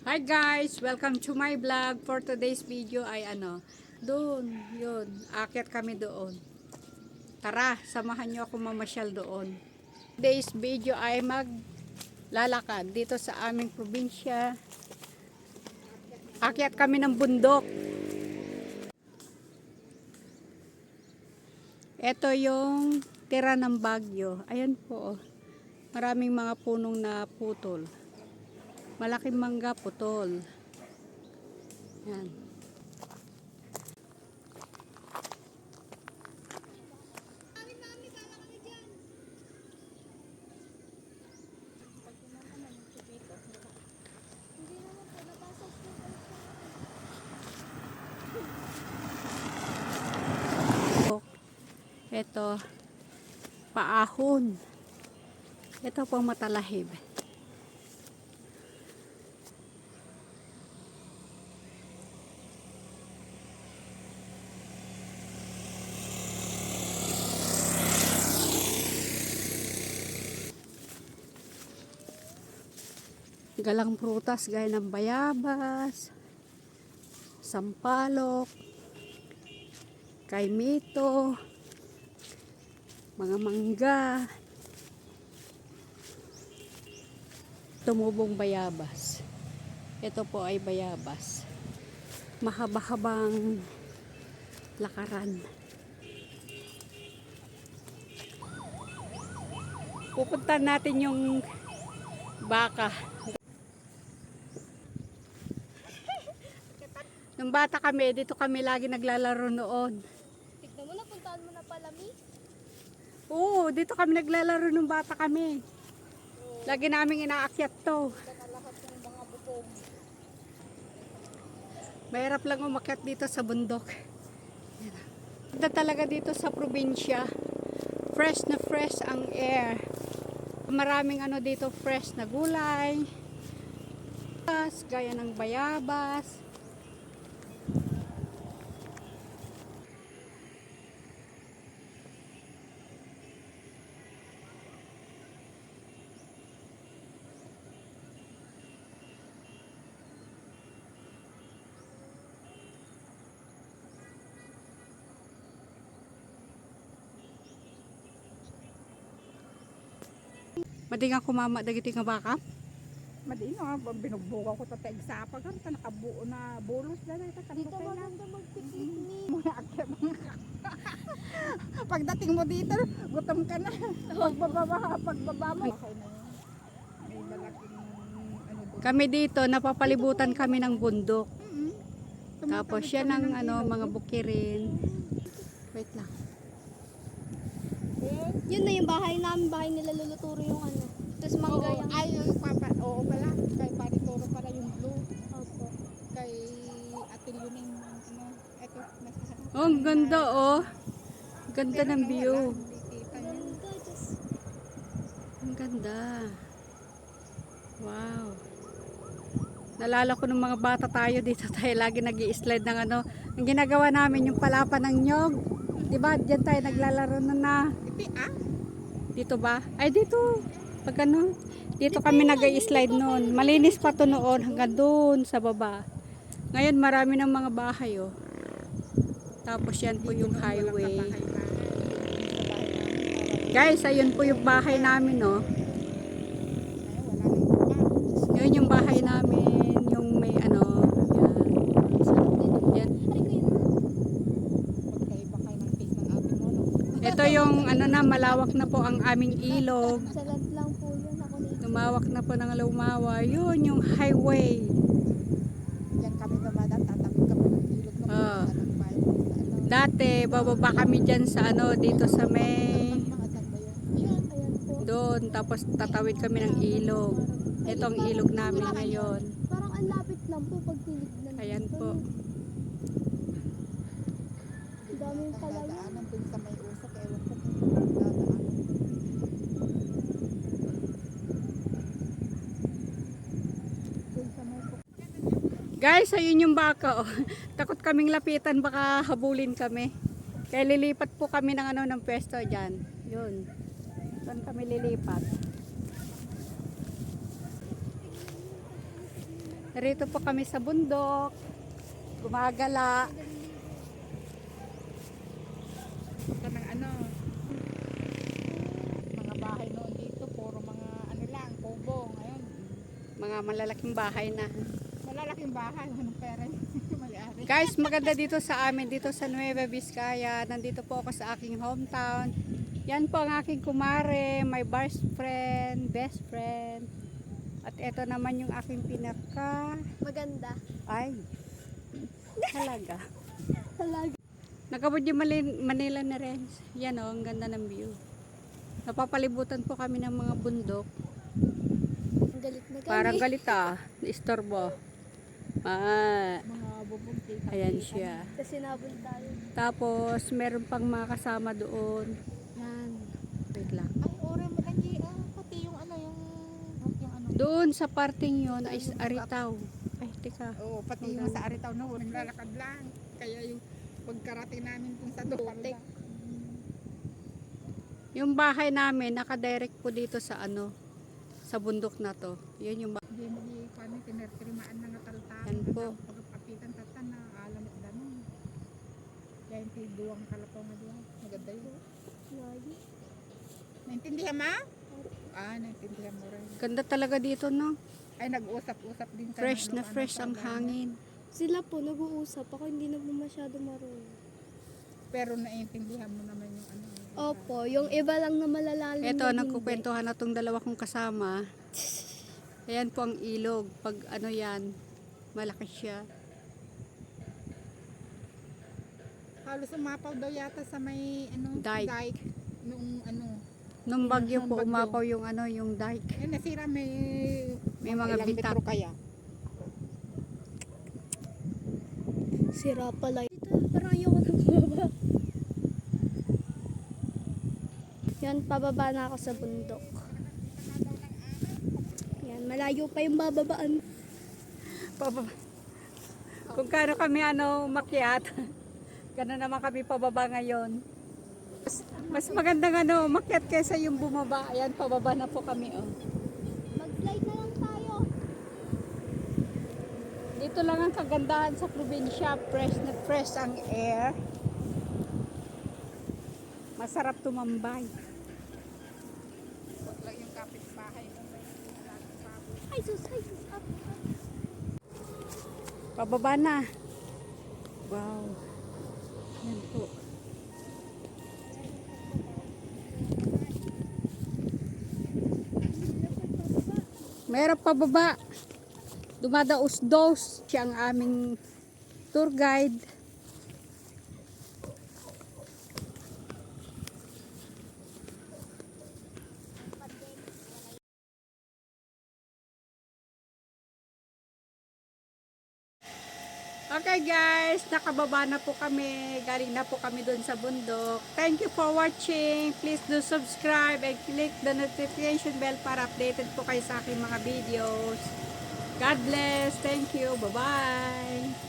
Hi guys! Welcome to my vlog. For today's video ay doon, yun, aakyat kami doon. Tara, samahan nyo ako mamasyal doon. Today's video ay maglalakad dito sa aming probinsya. Aakyat kami ng bundok. Ito yung tira ng Bagyo. Ayan po, oh. Maraming mga punong na putol. Malaking mangga putol. Yan. Ito, paahon. Ito pong matalahib. Galang prutas gaya ng bayabas, sampalok, kaimito, mga mangga, tumubong bayabas. Ito po ay bayabas. Mahaba-habang lakaran. Pupunta natin yung baka. Nung bata kami, dito kami lagi naglalaro noon. Tignan mo na, puntahan mo na pala, Mi. Oo, dito kami naglalaro nung bata kami. Lagi naming inaakyat to. Lahat ng mga bubong. Mahirap lang umakyat dito sa bundok. Ganda talaga dito sa probinsya. Fresh na fresh ang air. Maraming dito, fresh na gulay. Gaya ng bayabas. Madingang kumama dagiti nga baka. Madino nga, binugbuga ko ta tagsapag kan ta nakabuo na bolos na ita kan Dito maganda mag-picnic, Mi. mo akyat pagdating mo dito gutom ka na pagbaba mo okay na yun. May malaking doon. Kami dito napapalibutan kami ng bundok. Mm-hmm. Tapos yan ang mga bukirin. Wait lang. Yun na yung bahay namin, bahay nila Luluturo yung Tapos mangga yung... Ay, papa, oo pala. Kay Paritoro pala yung blue. Opo. Kay Atil yun yung eto, nasa harap. Oh, ang ganda oh. Ganda ng view. Hindi kita yun. Ganda, just... Ang ganda. Wow. Nalala ko ng mga bata tayo dito tayo lagi nag-i-slide ng ang ginagawa namin yung palapan ng nyog. Diba? Diyan tayo naglalaro na. Dito ba? Ay dito. Pag dito kami nag-i-slide noon. Malinis pa to noon hanggang doon sa baba. Ngayon marami ng mga bahay oh. Tapos yan po yung highway. Guys, ayun po yung bahay namin oh. Yun yung bahay namin. Yung may yan. Yan. Ito yung malawak na po ang aming ilog. Salad lang po yun. Ako nito. Lumawak na po ng lumawa. Yun yung highway. Diyan kami dumadaan, tatakot kami ng ilog ng Ah. ng bahay sa Dati, bababa kami dyan sa dito sa may mga saan ba yun? Ayan po. doon. Tapos tatawid kami ng ilog. Ito ang ilog namin ngayon. Parang ang lapit lang po pag tinignan. Ayan po. Ang daming pala yun. Dadaanan dun sa may usok, ewan ko kung dadaanan. Dun sa may Guys, ayun yung baka oh. Takot kaming lapitan, baka habulin kami. Kaya lilipat po kami ng ng pwesto dyan. Yun. Doon kami lilipat. Narito po kami sa bundok. Gumagala. Ito ng ano, mga bahay noon dito, puro mga ano lang, kubo. Ngayon, Mga malalaking bahay na. malalaking bahay, walang pera yung may-ari. Guys, maganda dito sa amin, dito sa Nueva Vizcaya. Nandito po ako sa aking hometown. Yan po ang aking kumare, my best friend. At ito naman yung aking pinaka. Maganda. Ay, talaga. Talaga. Nakabot yung Manila na rin. Yan o, ang ganda ng view. Napapalibutan po kami ng mga bundok. Ang galit na galit. Parang galit istorbo. Mga bubunti. Ayan siya. Kasi nabol tayo. Tapos, meron pang mga kasama doon. Yan. Wait lang. Ay, oras mo lang pati yung ano, yung ano. Doon sa parting yon ay Aritaw. Ay, teka. Oo, pati yung sa Aritaw na walang lalakad lang. Kaya yung pagkarating namin dun sa doon. Yung bahay namin, nakadirect po dito sa ano, sa bundok na to. Yun yung Hindi mo di paano tinirtrimaan na nataltaan. Yan po. Pagkapitan tatan na alam at danon. Kaya yung tiduang kalapaw nga diyan. Maganda yun. Lagi. Naintindihan mo? Naintindihan mo rin. ganda talaga dito, no? Ay, nag-usap-usap din kami. Fresh na fresh ang hangin. Sila po nag-uusap. Ako hindi na po masyado marunong. Pero naiintindihan mo naman yung ano. Opo, yung iba lang na malalalim. Ito, na hindi. nagkukwentuhan na tong dalawa kong kasama. Ayan po ang ilog. Pag ano yan, malaki siya. Halos umapaw daw yata sa may ano, Dike. Noong ano. Nung bagyo Nung po, bagyo. umapaw yung ano, yung dike. Eh, nasira May mga ilang bitak. metro kaya. Sira pala. Dito, parang ayoko na bumaba. Yan, pababa na ako sa bundok. Yan, malayo pa yung bababaan. Pababa. Kung kano kami umakyat, gano'n naman kami pababa ngayon. Mas magandang umakyat kaysa yung bumaba. Ayan, pababa na po kami. Oh. Mag-slide na lang tayo. Dito lang ang kagandahan sa probinsya. Fresh na fresh ang air. Masarap tumambay. Wag lang yung kapitbahay mo. Ay, sus, ay, sus. Up, up. Pababa na. Wow. Yan po. Meron pababa. Dumadaos-dos. Siya ang aming tour guide. Okay guys, nakababa na po kami. Galing na po kami doon sa bundok. Thank you for watching. Please do subscribe and click the notification bell para updated po kayo sa aking mga videos. God bless. Thank you. Bye-bye.